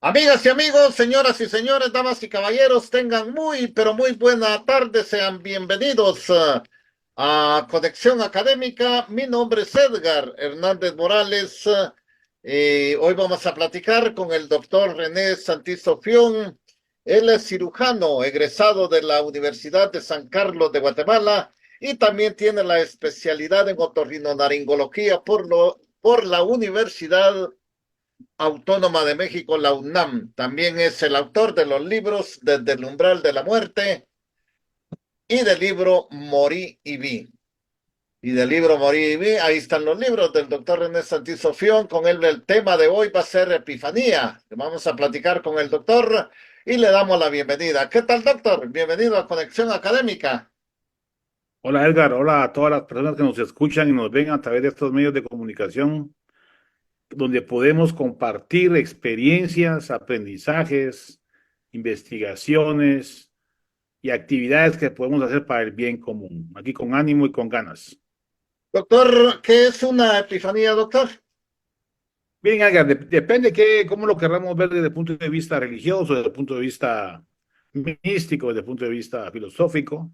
Amigas y amigos, señoras y señores, damas y caballeros, tengan muy, pero muy buena tarde. Sean bienvenidos a Conexión Académica. Mi nombre es Edgar Hernández Morales. Hoy vamos a platicar con el doctor René Santizo Fión. Él es cirujano egresado de la Universidad de San Carlos de Guatemala y también tiene la especialidad en otorrinolaringología por la Universidad Autónoma de México, la UNAM. También es el autor de los libros Desde el umbral de la muerte y del libro Morí y vi. Y del libro Morí y vi, ahí están los libros del doctor René Santizo Fión. Con él el tema de hoy va a ser Epifanía. Vamos a platicar con el doctor y le damos la bienvenida. ¿Qué tal, doctor? Bienvenido a Conexión Académica. Hola Edgar, hola a todas las personas que nos escuchan y nos ven a través de estos medios de comunicación, donde podemos compartir experiencias, aprendizajes, investigaciones y actividades que podemos hacer para el bien común, aquí con ánimo y con ganas. Doctor, ¿qué es una epifanía, doctor? Bien, Edgar, depende cómo lo querramos ver desde el punto de vista religioso, desde el punto de vista místico, desde el punto de vista filosófico,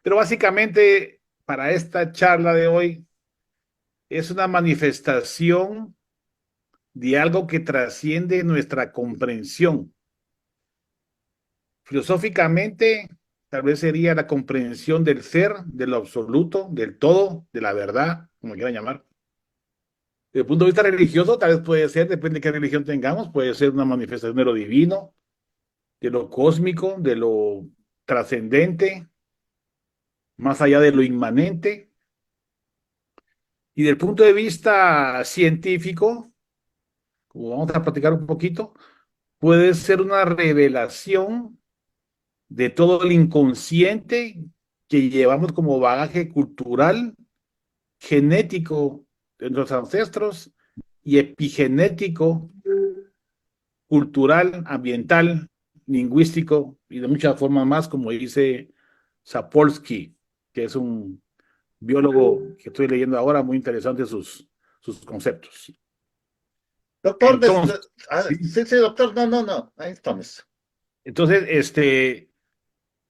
pero básicamente para esta charla de hoy es una manifestación de algo que trasciende nuestra comprensión. Filosóficamente, tal vez sería la comprensión del ser, de lo absoluto, del todo, de la verdad, como quieran llamar. Desde el punto de vista religioso, tal vez puede ser, depende de qué religión tengamos, puede ser una manifestación de lo divino, de lo cósmico, de lo trascendente, más allá de lo inmanente. Y del punto de vista científico, como vamos a platicar un poquito, puede ser una revelación de todo el inconsciente que llevamos como bagaje cultural, genético de nuestros ancestros y epigenético, cultural, ambiental, lingüístico y de muchas formas más, como dice Sapolsky, que es un biólogo que estoy leyendo ahora, muy interesante sus conceptos. Doctor, Entonces, sí, sí, sí, doctor, no, no, no, ahí estamos. entonces,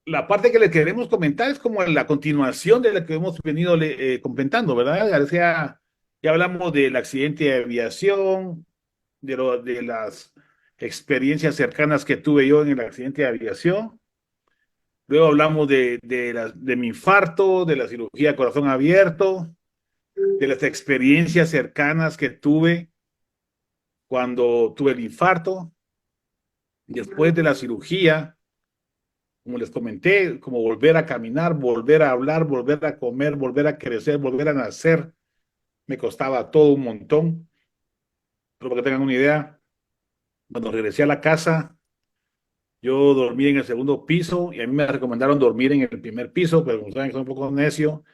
la parte que le queremos comentar es como la continuación de la que hemos venido comentando, ¿verdad? Ya hablamos del accidente de aviación, de las experiencias cercanas que tuve yo en el accidente de aviación. Luego hablamos de mi infarto, de la cirugía de corazón abierto, de las experiencias cercanas que tuve cuando tuve el infarto, después de la cirugía, como les comenté, como volver a caminar, volver a hablar, volver a comer, volver a crecer, volver a nacer, me costaba todo un montón. Pero para que tengan una idea, cuando regresé a la casa, yo dormí en el segundo piso y a mí me recomendaron dormir en el primer piso, pero como saben que soy un poco necio,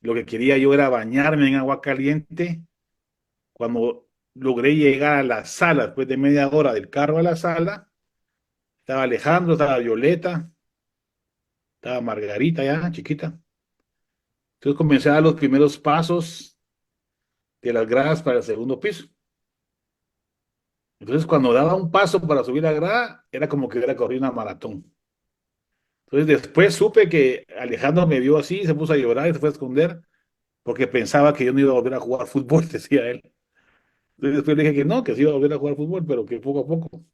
lo que quería yo era bañarme en agua caliente. Cuando logré llegar a la sala, después de media hora del carro a la sala, estaba Alejandro, estaba Violeta, estaba Margarita ya, chiquita. Entonces comencé a dar los primeros pasos de las gradas para el segundo piso. Entonces, cuando daba un paso para subir la grada, era como que hubiera corrido una maratón. Entonces, después supe que Alejandro me vio así, se puso a llorar y se fue a esconder porque pensaba que yo no iba a volver a jugar fútbol, decía él. Entonces, después le dije que no, que sí iba a volver a jugar fútbol, pero que poco a poco.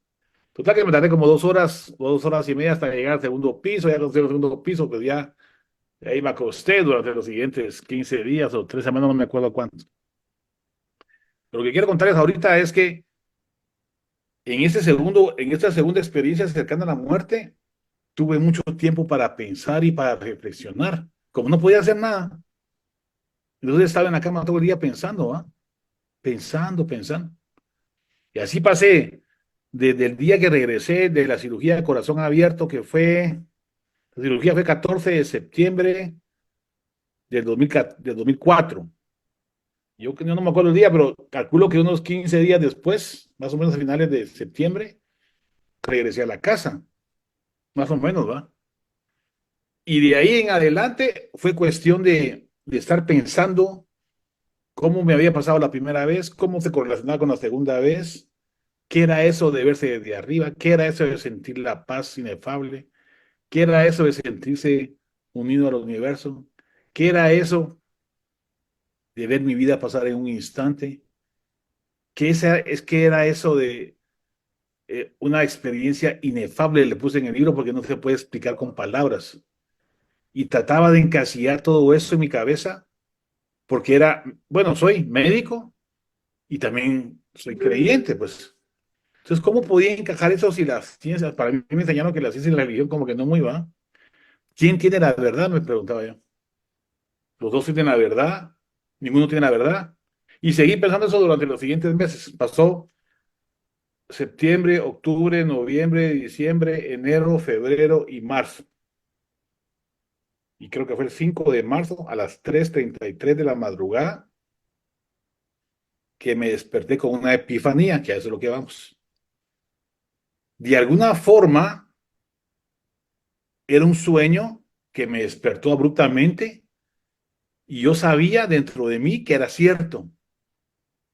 Total, que me tardé como 2 horas, 2 horas y media hasta llegar al segundo piso. Ya con el segundo piso, pues ya ahí me acosté durante los siguientes 15 días o 3 semanas, no me acuerdo cuánto. Pero lo que quiero contarles ahorita es que en esta segunda experiencia cercana a la muerte, tuve mucho tiempo para pensar y para reflexionar. Como no podía hacer nada, entonces estaba en la cama todo el día pensando, ¿va? Pensando, pensando. Y así pasé desde el día que regresé de la cirugía de corazón abierto, la cirugía fue 14 de septiembre del 2004. Yo no me acuerdo el día, pero calculo que unos 15 días después, más o menos a finales de septiembre, regresé a la casa, más o menos, ¿va? Y de ahí en adelante fue cuestión de estar pensando cómo me había pasado la primera vez, cómo se correlacionaba con la segunda vez, ¿Qué era eso de verse desde arriba? ¿Qué era eso de sentir la paz inefable? ¿Qué era eso de sentirse unido al universo? ¿Qué era eso de ver mi vida pasar en un instante? ¿Qué era eso de una experiencia inefable? Le puse en el libro porque no se puede explicar con palabras. Y trataba de encasillar todo eso en mi cabeza porque era, bueno, soy médico y también soy creyente, pues. Entonces, ¿cómo podía encajar eso si las ciencias, para mí me enseñaron que la ciencia y la religión como que no muy va? ¿Quién tiene la verdad? Me preguntaba yo. Los dos tienen la verdad, ninguno tiene la verdad. Y seguí pensando eso durante los siguientes meses. Pasó septiembre, octubre, noviembre, diciembre, enero, febrero y marzo. Y creo que fue el 5 de marzo a las 3:33 de la madrugada que me desperté con una epifanía, que a eso es lo que vamos. De alguna forma, era un sueño que me despertó abruptamente y yo sabía dentro de mí que era cierto.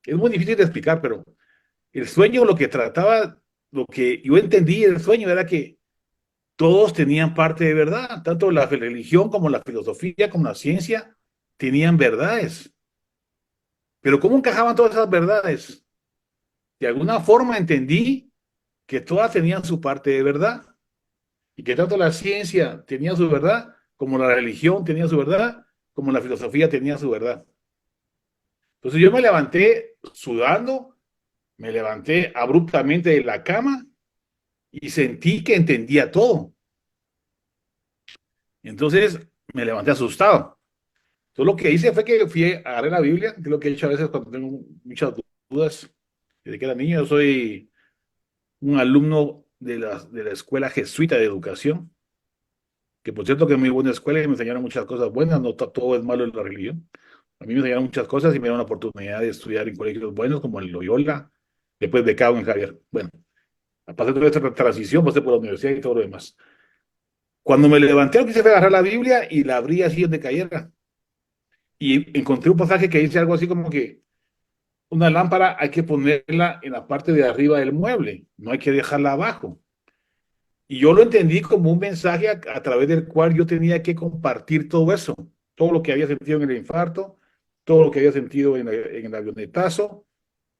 Es muy difícil de explicar, pero el sueño lo que trataba, lo que yo entendí del sueño era que todos tenían parte de verdad, tanto la religión como la filosofía, como la ciencia, tenían verdades. Pero ¿cómo encajaban todas esas verdades? De alguna forma entendí que todas tenían su parte de verdad y que tanto la ciencia tenía su verdad, como la religión tenía su verdad, como la filosofía tenía su verdad. Entonces yo me levanté sudando, me levanté abruptamente de la cama y sentí que entendía todo. Entonces me levanté asustado. Entonces lo que hice fue que fui a agarrar la Biblia, que es lo que he hecho a veces cuando tengo muchas dudas. Desde que era niño, yo soy un alumno de la Escuela Jesuita de Educación, que por cierto que es muy buena escuela y me enseñaron muchas cosas buenas, no todo es malo en la religión. A mí me enseñaron muchas cosas y me dieron la oportunidad de estudiar en colegios buenos como el Loyola, después becado en Javier. Bueno, a pasar de toda esta transición, pasé por la universidad y todo lo demás. Cuando me levanté, lo que hice fue agarrar la Biblia y la abrí así donde cayera. Y encontré un pasaje que dice algo así como que una lámpara hay que ponerla en la parte de arriba del mueble, no hay que dejarla abajo. Y yo lo entendí como un mensaje a través del cual yo tenía que compartir todo eso, todo lo que había sentido en el infarto, todo lo que había sentido en el avionetazo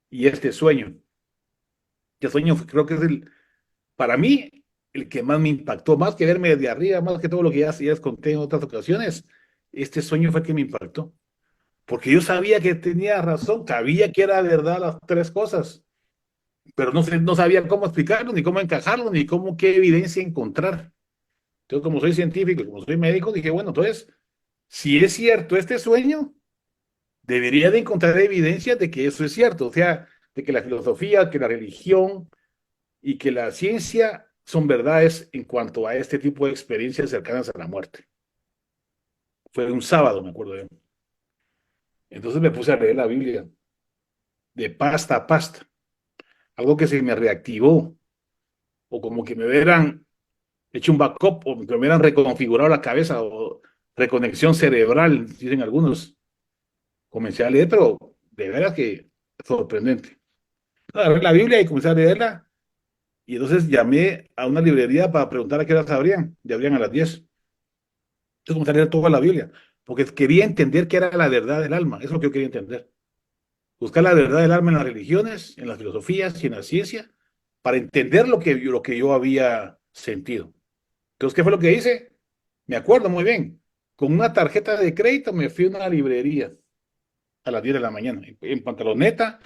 y este sueño. Este sueño creo que es para mí, el que más me impactó, más que verme desde arriba, más que todo lo que ya les conté en otras ocasiones, este sueño fue el que me impactó. Porque yo sabía que tenía razón, sabía que era verdad las tres cosas, pero no sabía cómo explicarlo, ni cómo encajarlo, ni cómo qué evidencia encontrar. Entonces, como soy científico, como soy médico, dije, bueno, entonces, si es cierto este sueño, debería de encontrar evidencia de que eso es cierto, o sea, de que la filosofía, que la religión y que la ciencia son verdades en cuanto a este tipo de experiencias cercanas a la muerte. Fue un sábado, me acuerdo yo. Entonces me puse a leer la Biblia de pasta a pasta, algo que se me reactivó, o como que me hubieran hecho un backup, o que me hubieran reconfigurado la cabeza, o reconexión cerebral, dicen algunos. Comencé a leer, pero de veras que sorprendente. Agarré la Biblia y comencé a leerla, y entonces llamé a una librería para preguntar a qué horas abrían, y abrían a las 10. Entonces comencé a leer toda la Biblia, porque quería entender qué era la verdad del alma, eso es lo que yo quería entender. Buscar la verdad del alma en las religiones, en las filosofías y en la ciencia, para entender lo que yo había sentido. Entonces, ¿qué fue lo que hice? Me acuerdo muy bien. Con una tarjeta de crédito me fui a una librería a las 10 de la mañana, en pantaloneta,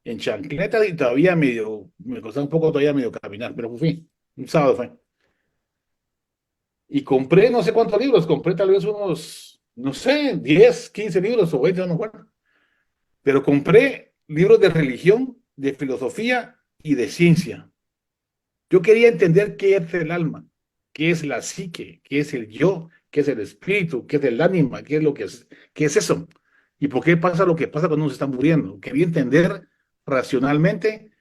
en chancleta y todavía medio, me costaba un poco todavía medio caminar, pero fui, un sábado fue. Y compré no sé cuántos libros, compré tal vez unos, no sé, 10 15 libros o 20, no me acuerdo. Pero compré libros de religión, de filosofía y de ciencia. Yo quería entender qué es el alma, qué es la psique, qué es el yo, qué es el espíritu, qué es el ánima, qué es eso. Y por qué pasa lo que pasa cuando uno se está muriendo. Quería entender racionalmente,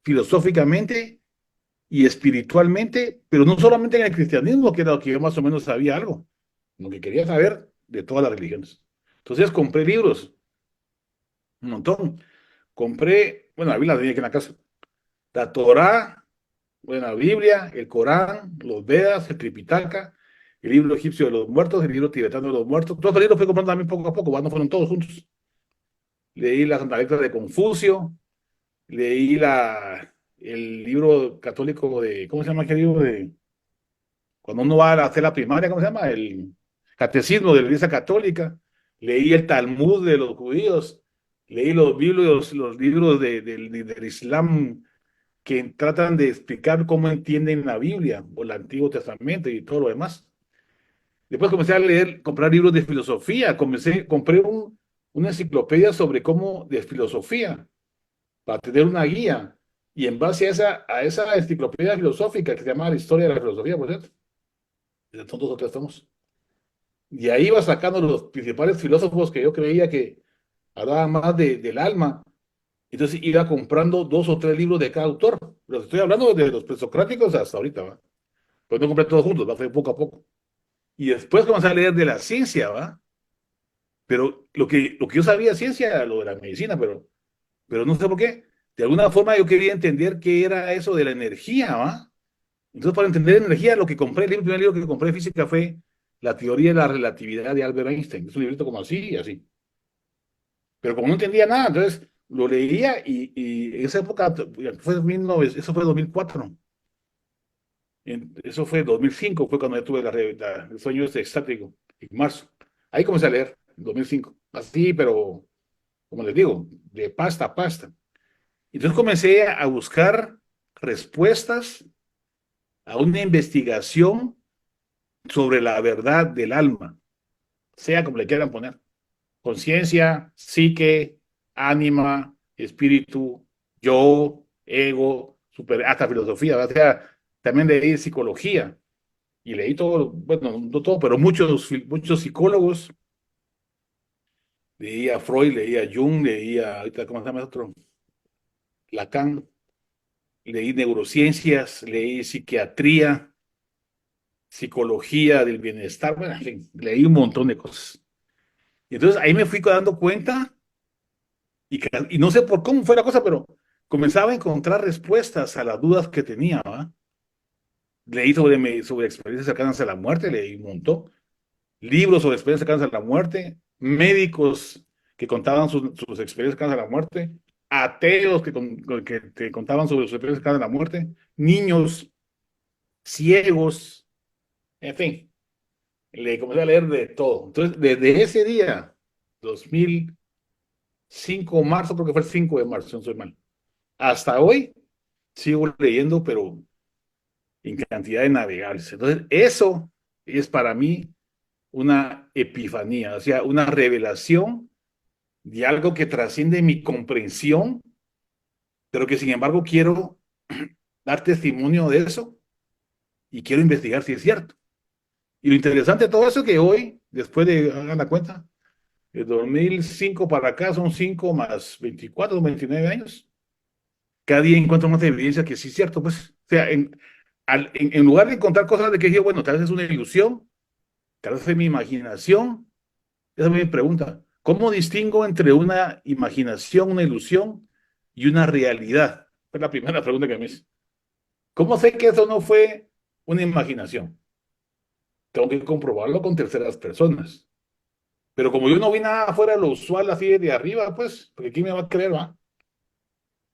filosóficamente y espiritualmente, pero no solamente en el cristianismo, que era lo que yo más o menos sabía algo, lo que quería saber de todas las religiones. Entonces compré libros, un montón. Compré, bueno, la Biblia la tenía aquí en la casa. la Torá, bueno, la Biblia, el Corán, los Vedas, el Tripitaka, el libro egipcio de los muertos, el libro tibetano de los muertos. Todos los libros fui comprando también poco a poco, no fueron todos juntos. Leí la Santa Letra de Confucio, leí el libro católico de, ¿cómo se llama aquel libro de, cuando uno va a hacer la primaria, ¿cómo se llama? El Catecismo de la Iglesia Católica. Leí el Talmud de los judíos, leí los libros del Islam que tratan de explicar cómo entienden la Biblia o el Antiguo Testamento y todo lo demás. Después comencé a leer, comprar libros de filosofía, compré una enciclopedia sobre de filosofía, para tener una guía. Y en base a esa enciclopedia filosófica que se llama La Historia de la Filosofía, por cierto, son dos o tres tomos. Y ahí iba sacando los principales filósofos que yo creía que hablaban más del alma. Entonces iba comprando dos o tres libros de cada autor. Los estoy hablando de los presocráticos hasta ahorita, ¿va? Pues no compré todos juntos, va a ser poco a poco. Y después comencé a leer de la ciencia, ¿va? Pero lo que yo sabía de ciencia era lo de la medicina, pero no sé por qué. De alguna forma yo quería entender qué era eso de la energía, ¿va? Entonces, para entender energía, el primer libro que compré de física fue La teoría de la relatividad de Albert Einstein. Es un librito como así y así. Pero como no entendía nada, entonces lo leía y en esa época, eso fue 2004. Eso fue 2005, fue cuando yo tuve el sueño este extático, en marzo. Ahí comencé a leer, en 2005. Así, pero, como les digo, de pasta a pasta. Entonces comencé a buscar respuestas a una investigación sobre la verdad del alma, sea como le quieran poner. Conciencia, psique, ánima, espíritu, yo, ego, hasta filosofía, o sea, también leí psicología y leí todo, bueno, no todo, pero muchos psicólogos, leía Freud, leía Jung, leía, ahorita, ¿cómo se llama otro? Lacan, leí neurociencias, leí psiquiatría, psicología del bienestar, bueno, en fin, leí un montón de cosas. Y entonces ahí me fui dando cuenta y no sé por cómo fue la cosa, pero comenzaba a encontrar respuestas a las dudas que tenía, ¿va? Leí sobre experiencias cercanas a la muerte, leí un montón. Libros sobre experiencias cercanas a la muerte, médicos que contaban sus experiencias cercanas a la muerte, ateos que contaban sobre sus experiencias cercanas a la muerte, niños, ciegos, en fin, le comencé a leer de todo. Entonces, desde ese día, 2005, marzo, creo que fue el 5 de marzo, si no soy mal, hasta hoy, sigo leyendo, pero en cantidad de navegables. Entonces, eso es para mí una epifanía, o sea, una revelación de algo que trasciende mi comprensión, pero que sin embargo quiero dar testimonio de eso y quiero investigar si es cierto. Y lo interesante de todo eso es que hoy, después de, hagan la cuenta, de 2005 para acá son 5 más 24, 29 años, cada día encuentro más evidencia que sí es cierto, pues, o sea, en lugar de encontrar cosas de que dije, bueno, tal vez es una ilusión, tal vez es mi imaginación, esa es mi pregunta. ¿Cómo distingo entre una imaginación, una ilusión y una realidad? Fue la primera pregunta que me hice. ¿Cómo sé que eso no fue una imaginación? Tengo que comprobarlo con terceras personas. Pero como yo no vi nada fuera de lo usual así de arriba, pues, porque ¿quién me va a creer, va?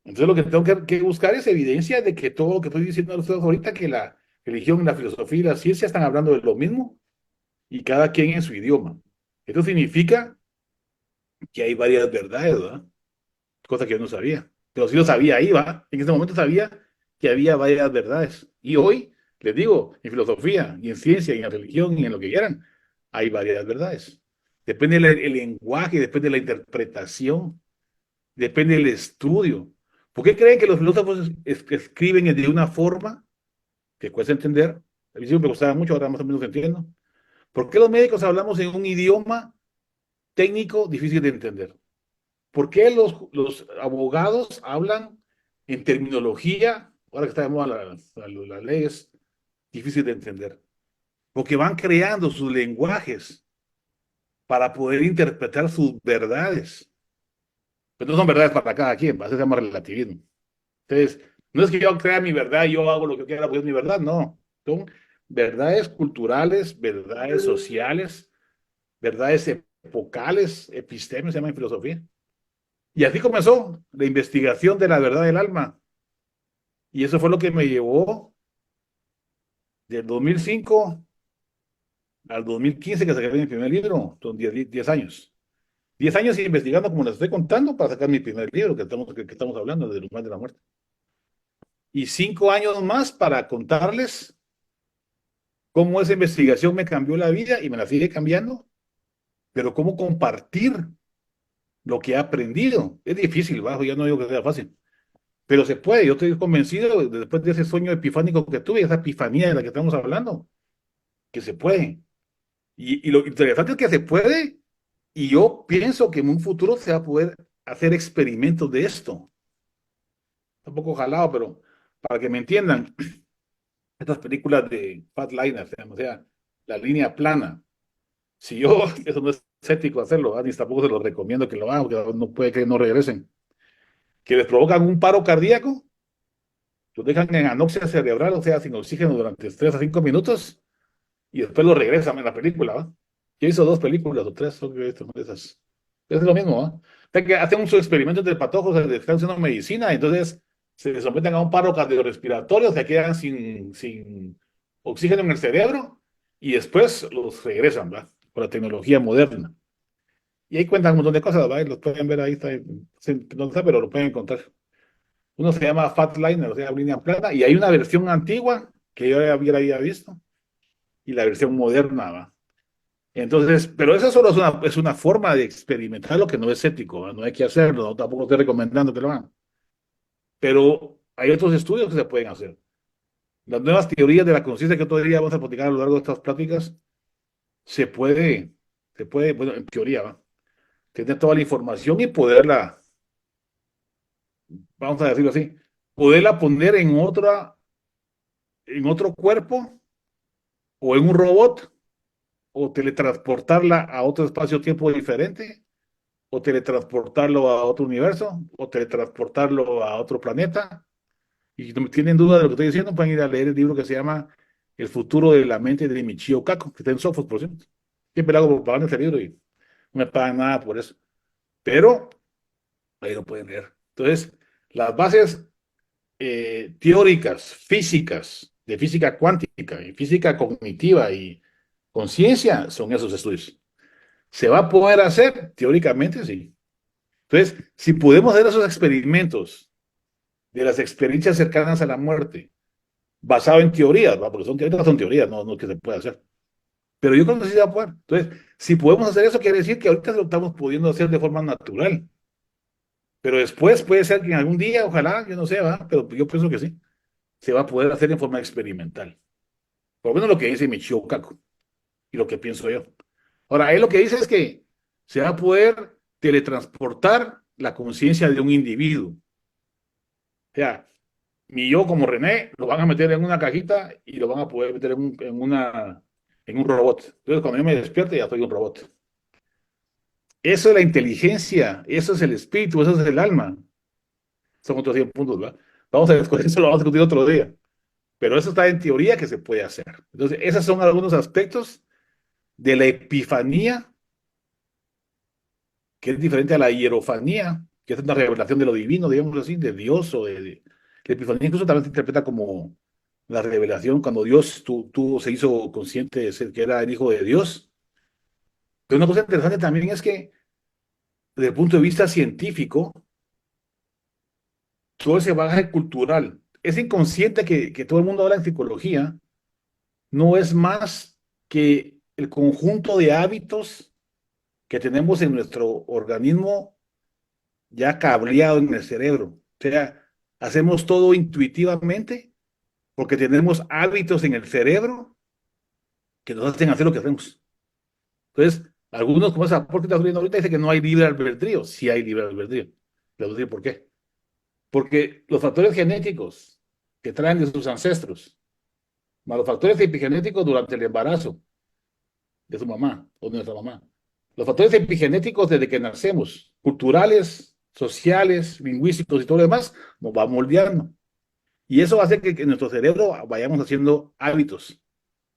Entonces lo que tengo que buscar es evidencia de que todo lo que estoy diciendo a ustedes ahorita, que la religión, la filosofía y la ciencia están hablando de lo mismo y cada quien en su idioma. Esto significa que hay varias verdades, ¿verdad? Cosa que yo no sabía. Pero sí lo sabía ahí, ¿va? En ese momento sabía que había varias verdades. Y hoy, les digo, en filosofía, y en ciencia, y en religión, y en lo que quieran, hay varias verdades. Depende del lenguaje, depende de la interpretación, depende del estudio. ¿Por qué creen que los filósofos escriben de una forma que cuesta entender? A mí siempre me costaba mucho, ahora más o menos entiendo. ¿Por qué los médicos hablamos en un idioma técnico difícil de entender? ¿Por qué los abogados hablan en terminología, ahora que está de moda las leyes, difícil de entender? Porque van creando sus lenguajes para poder interpretar sus verdades. Pero no son verdades para cada quien, eso se llama relativismo. Entonces, No es que yo crea mi verdad y yo hago lo que quiera porque es mi verdad, no. Son verdades culturales, verdades sociales, verdades epocales, epistemes, se llama en filosofía. Y así comenzó la investigación de la verdad del alma. Y eso fue lo que me llevó del 2005 al 2015 que saqué mi primer libro, son 10 años. 10 años investigando como les estoy contando para sacar mi primer libro que estamos hablando de los mal de la muerte. Y 5 años más para contarles cómo esa investigación me cambió la vida y me la sigue cambiando, pero cómo compartir lo que he aprendido. Es difícil, bajo, ya no digo que sea fácil, pero se puede. Yo estoy convencido, después de ese sueño epifánico que tuve, esa epifanía de la que estamos hablando, que se puede. Y lo interesante es que se puede, y yo pienso que en un futuro se va a poder hacer experimentos de esto. Un poco jalado, pero para que me entiendan, estas películas de Fat Liner, o sea, la línea plana. Si yo, eso no es ético hacerlo, ni tampoco se los recomiendo que lo hagan, porque no puede que no regresen. Que les provocan un paro cardíaco, los dejan en anoxia cerebral, o sea, sin oxígeno durante 3 a 5 minutos, y después lo regresan en la película, ¿va? Yo hizo 2 películas o 3, son de esas. Es lo mismo, ¿va? O sea, que hacen un su experimento de patojos, están haciendo medicina, entonces se someten a un paro cardiorrespiratorio, se quedan sin oxígeno en el cerebro, y después los regresan, ¿va? Por la tecnología moderna. Y ahí cuentan un montón de cosas, ¿va? Y los pueden ver ahí, no sé, pero lo pueden encontrar. Uno se llama Fatliner, o sea, línea plana, y hay una versión antigua que yo ya había visto, y la versión moderna, ¿va? Entonces, pero eso solo es una forma de experimentar lo que no es ético, ¿va? No hay que hacerlo, no, tampoco estoy recomendando que lo hagan. Pero hay otros estudios que se pueden hacer. Las nuevas teorías de la conciencia que todavía vamos a platicar a lo largo de estas pláticas, se puede, bueno, en teoría, ¿va? Tener toda la información y poderla, vamos a decirlo así, poderla poner en otro cuerpo o en un robot o teletransportarla a otro espacio-tiempo diferente o teletransportarlo a otro universo o teletransportarlo a otro planeta. Y si no tienen duda de lo que estoy diciendo, pueden ir a leer el libro que se llama El futuro de la mente de Michio Kaku, que está en Sofos, por cierto. Siempre le hago propaganda ese libro y no me pagan nada por eso. Pero ahí lo pueden leer. Entonces, las bases teóricas, físicas, de física cuántica y física cognitiva y conciencia son esos estudios. ¿Se va a poder hacer? Teóricamente, sí. Entonces, si podemos hacer esos experimentos de las experiencias cercanas a la muerte, basado en teorías, ¿va? Porque son teorías, no que se puede hacer. Pero yo creo que sí se va a poder. Entonces, si podemos hacer eso, quiere decir que ahorita lo estamos pudiendo hacer de forma natural. Pero después puede ser que en algún día, ojalá, yo no sé, ¿va? Pero yo pienso que sí, se va a poder hacer en forma experimental. Por lo menos lo que dice Michio Kaku y lo que pienso yo. Ahora, él lo que dice es que se va a poder teletransportar la conciencia de un individuo. O sea, mi yo como René lo van a meter en una cajita y lo van a poder meter en un robot. Entonces, cuando yo me despierte, ya soy un robot. Eso es la inteligencia, eso es el espíritu, eso es el alma. Son otros 100 puntos, ¿verdad? Vamos a discutir, eso lo vamos a discutir otro día. Pero eso está en teoría que se puede hacer. Entonces, esos son algunos aspectos de la epifanía, que es diferente a la hierofanía, que es una revelación de lo divino, digamos así, de Dios o la epifanía incluso también se interpreta como la revelación cuando Dios se hizo consciente de ser que era el Hijo de Dios. Pero una cosa interesante también es que, desde el punto de vista científico, todo ese bagaje cultural, ese inconsciente que todo el mundo habla en psicología, no es más que el conjunto de hábitos que tenemos en nuestro organismo ya cableado en el cerebro. O sea, hacemos todo intuitivamente porque tenemos hábitos en el cerebro que nos hacen hacer lo que hacemos. Entonces, algunos, como ese aporte que estás viendo ahorita, dice que no hay libre albedrío. Sí hay libre albedrío. Les voy a decir por qué. Porque los factores genéticos que traen de sus ancestros, más los factores epigenéticos durante el embarazo de su mamá o de nuestra mamá, los factores epigenéticos desde que nacemos, culturales, sociales, lingüísticos y todo lo demás, nos va moldeando. Y eso hace que en nuestro cerebro vayamos haciendo hábitos.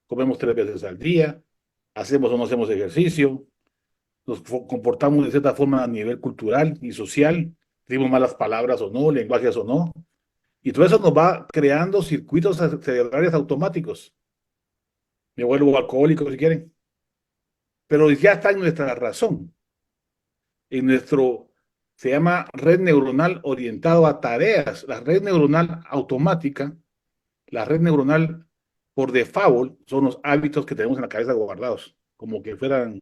Comemos 3 veces al día, hacemos o no hacemos ejercicio, nos comportamos de cierta forma a nivel cultural y social, decimos malas palabras o no, lenguajes o no, y todo eso nos va creando circuitos cerebrales automáticos. Me vuelvo alcohólico si quieren, pero ya está en nuestra razón, en nuestro, se llama red neuronal orientado a tareas, la red neuronal automática, la red neuronal por default son los hábitos que tenemos en la cabeza guardados, como que fueran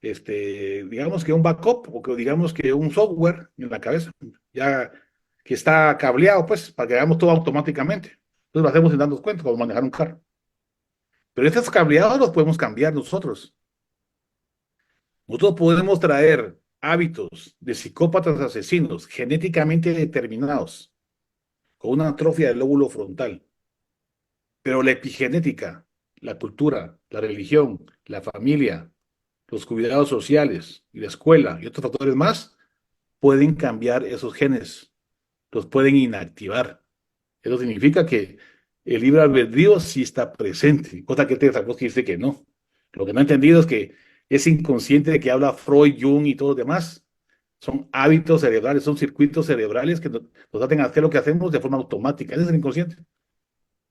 digamos que un backup o que digamos que un software en la cabeza, ya que está cableado, pues, para que hagamos todo automáticamente. Entonces lo hacemos sin darnos cuenta, como manejar un carro. Pero estos cableados los podemos cambiar nosotros. Nosotros podemos traer hábitos de psicópatas asesinos genéticamente determinados, con una atrofia del lóbulo frontal. Pero la epigenética, la cultura, la religión, la familia, los cuidados sociales y la escuela y otros factores más pueden cambiar esos genes, los pueden inactivar. Eso significa que el libre albedrío sí está presente, cosa que Sapolsky dice que no. Lo que no ha entendido es que ese inconsciente de que habla Freud, Jung y todos los demás son hábitos cerebrales, son circuitos cerebrales que nos hacen hacer lo que hacemos de forma automática. Ese es el inconsciente.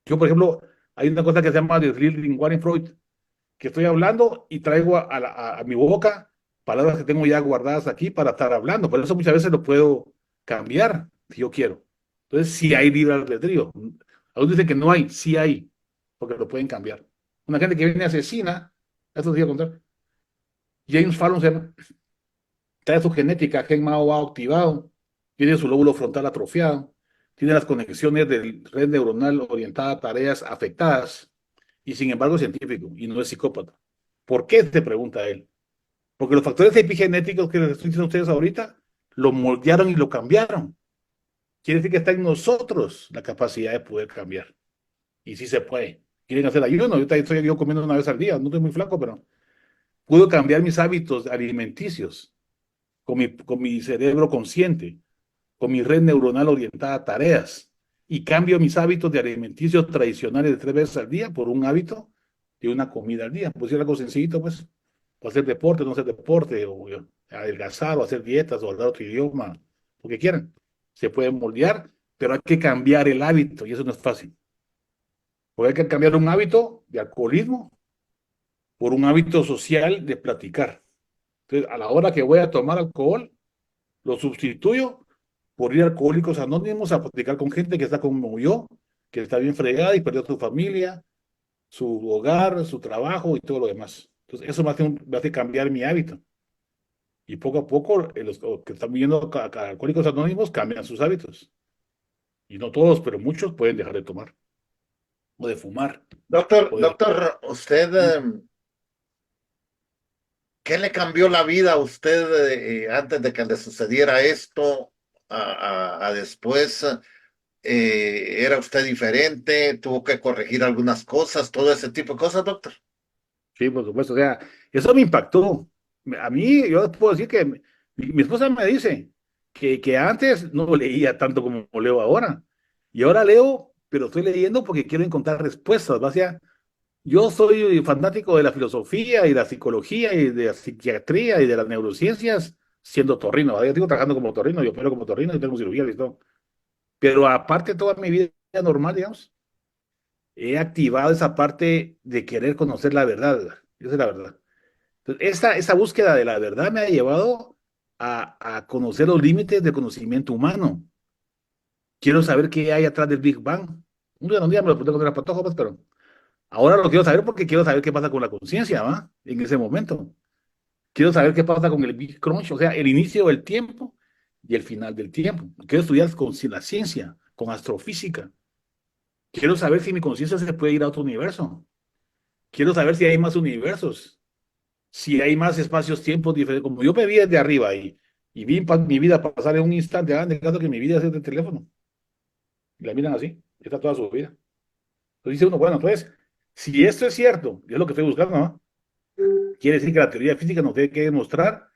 Yo, por ejemplo, hay una cosa que se llama desliz lingual en Freud, que estoy hablando y traigo a mi boca palabras que tengo ya guardadas aquí para estar hablando. Por eso muchas veces lo puedo cambiar si yo quiero. Entonces, sí hay libre albedrío. Algunos dicen que no hay, sí hay, porque lo pueden cambiar. Una gente que viene asesina, eso te iba a contar. James Fallon se llama, trae su genética, gen MAO activado, tiene su lóbulo frontal atrofiado, tiene las conexiones de red neuronal orientada a tareas afectadas, y sin embargo es científico y no es psicópata. ¿Por qué? Se pregunta él. Porque los factores epigenéticos que les estoy diciendo a ustedes ahorita lo moldearon y lo cambiaron. Quiere decir que está en nosotros la capacidad de poder cambiar. Y sí se puede. Quieren hacer ayuno. Yo estoy yo comiendo 1 vez al día. No estoy muy flaco, pero puedo cambiar mis hábitos alimenticios con mi cerebro consciente, con mi red neuronal orientada a tareas. Y cambio mis hábitos de alimenticios tradicionales de 3 veces al día por un hábito de una comida al día. Pues es algo sencillito, pues. O hacer deporte, no hacer deporte, o adelgazar, o hacer dietas, o hablar otro idioma, lo que quieran. Se puede moldear, pero hay que cambiar el hábito, y eso no es fácil. Porque hay que cambiar un hábito de alcoholismo por un hábito social de platicar. Entonces, a la hora que voy a tomar alcohol, lo sustituyo por ir a Alcohólicos Anónimos a platicar con gente que está como yo, que está bien fregada y perdió su familia, su hogar, su trabajo y todo lo demás. Entonces, eso me hace cambiar mi hábito. Y poco a poco, los que están viendo a Alcohólicos Anónimos cambian sus hábitos. Y no todos, pero muchos pueden dejar de tomar, o de fumar, Doctor, o de... doctor, usted, ¿qué le cambió la vida a usted antes de que le sucediera esto a después? ¿Era usted diferente? ¿Tuvo que corregir algunas cosas? Todo ese tipo de cosas, doctor. Sí, por supuesto. O sea, eso me impactó. A mí, yo puedo decir que mi esposa me dice que antes no leía tanto como leo ahora. Y ahora leo, pero estoy leyendo porque quiero encontrar respuestas. O sea, yo soy fanático de la filosofía y la psicología y de la psiquiatría y de las neurociencias siendo torrino. ¿Verdad? Yo sigo trabajando como torrino, yo opero como torrino y tengo cirugía y todo. Pero aparte, toda mi vida normal, digamos, he activado esa parte de querer conocer la verdad. Esa es la verdad. Entonces, esa búsqueda de la verdad me ha llevado a conocer los límites del conocimiento humano. Quiero saber qué hay atrás del Big Bang. Un día me lo pregunté con las patojos, pues, pero ahora lo quiero saber porque quiero saber qué pasa con la conciencia, ¿va? En ese momento. Quiero saber qué pasa con el Big Crunch, o sea, el inicio del tiempo y el final del tiempo. Quiero estudiar con la ciencia, con astrofísica. Quiero saber si mi conciencia se puede ir a otro universo. Quiero saber si hay más universos, si hay más espacios, tiempos diferentes. Como yo me vi desde arriba y vi mi vida pasar en un instante, hagan de caso que mi vida es de teléfono. Y la miran así, está toda su vida. Entonces dice uno, bueno, entonces, si esto es cierto, y es lo que estoy buscando, ¿no? Quiere decir que la teoría física nos tiene que demostrar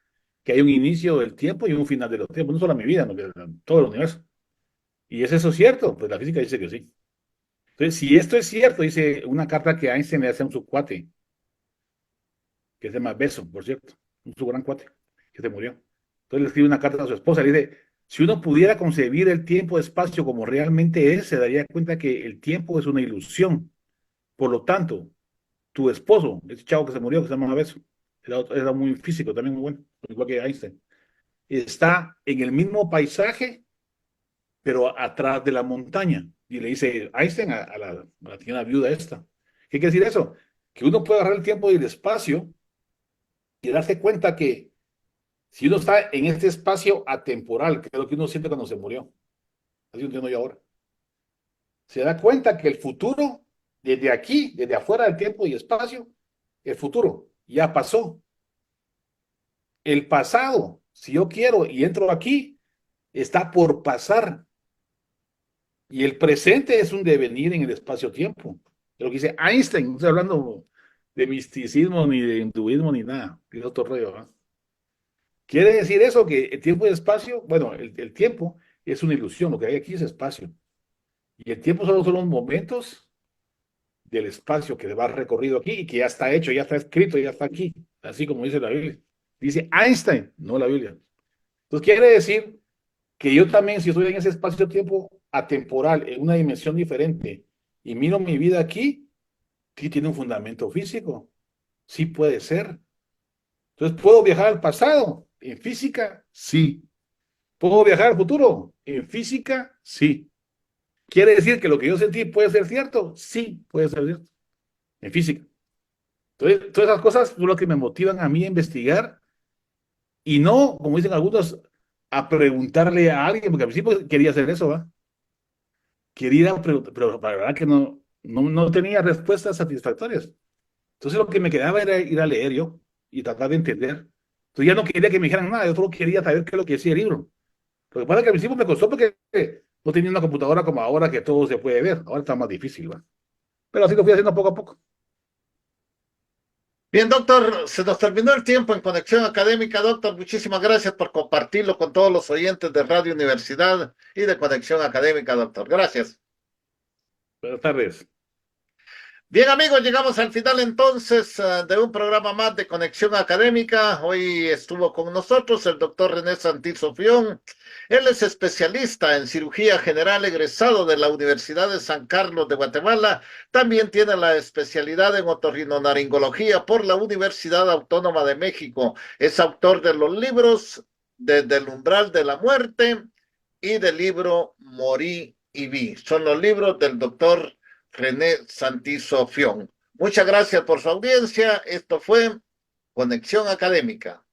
que hay un inicio del tiempo y un final de los tiempos, no solo mi vida, sino que todo el universo. ¿Y es eso cierto? Pues la física dice que sí. Entonces, si esto es cierto, dice una carta que Einstein le hace a su cuate, que se llama Beso, por cierto, su gran cuate, que se murió. Entonces le escribe una carta a su esposa, le dice, si uno pudiera concebir el tiempo-espacio como realmente es, se daría cuenta que el tiempo es una ilusión. Por lo tanto, tu esposo, ese chavo que se murió, que se llama Beso, era muy físico, también muy bueno, igual que Einstein, está en el mismo paisaje, pero atrás de la montaña. Y le dice Einstein a la tiene viuda esta. ¿Qué quiere decir eso? Que uno puede agarrar el tiempo y el espacio y darse cuenta que si uno está en este espacio atemporal, que es lo que uno siente cuando se murió, así lo entiendo yo ahora, se da cuenta que el futuro, desde aquí, desde afuera del tiempo y espacio, el futuro ya pasó. El pasado, si yo quiero y entro aquí, está por pasar. Y el presente es un devenir en el espacio-tiempo. Lo que dice Einstein, no estoy hablando de misticismo, ni de hinduismo, ni nada, es otro rollo, ¿verdad? Quiere decir eso, que el tiempo y el espacio, bueno, el tiempo es una ilusión, lo que hay aquí es espacio. Y el tiempo solo son los momentos del espacio que va recorrido aquí y que ya está hecho, ya está escrito, ya está aquí, así como dice la Biblia. Dice Einstein, no la Biblia. Entonces quiere decir que yo también, si estoy en ese espacio-tiempo atemporal, en una dimensión diferente, y miro mi vida aquí, sí tiene un fundamento físico, sí puede ser. Entonces, ¿puedo viajar al pasado? En física, sí. ¿Puedo viajar al futuro? En física, sí. ¿Quiere decir que lo que yo sentí puede ser cierto? Sí, puede ser cierto. En física. Entonces, todas esas cosas son lo que me motivan a mí a investigar y no, como dicen algunos, a preguntarle a alguien, porque al principio quería hacer eso, ¿va? Quería ir a preguntar, pero la verdad que no tenía respuestas satisfactorias. Entonces lo que me quedaba era ir a leer yo y tratar de entender. Entonces ya no quería que me dijeran nada, yo solo quería saber qué es lo que decía el libro. Lo que pasa es que al principio me costó porque no tenía una computadora como ahora que todo se puede ver. Ahora está más difícil, ¿va? Pero así lo fui haciendo poco a poco. Bien, doctor, se nos terminó el tiempo en Conexión Académica, doctor. Muchísimas gracias por compartirlo con todos los oyentes de Radio Universidad y de Conexión Académica, doctor. Gracias. Buenas tardes. Bien, amigos, llegamos al final entonces de un programa más de Conexión Académica. Hoy estuvo con nosotros el doctor René Santizo Fión. Él es especialista en cirugía general, egresado de la Universidad de San Carlos de Guatemala. También tiene la especialidad en otorrinolaringología por la Universidad Autónoma de México. Es autor de los libros Desde el umbral de la muerte y del libro Morí y vi. Son los libros del doctor René Santizo Fión. Muchas gracias por su audiencia. Esto fue Conexión Académica.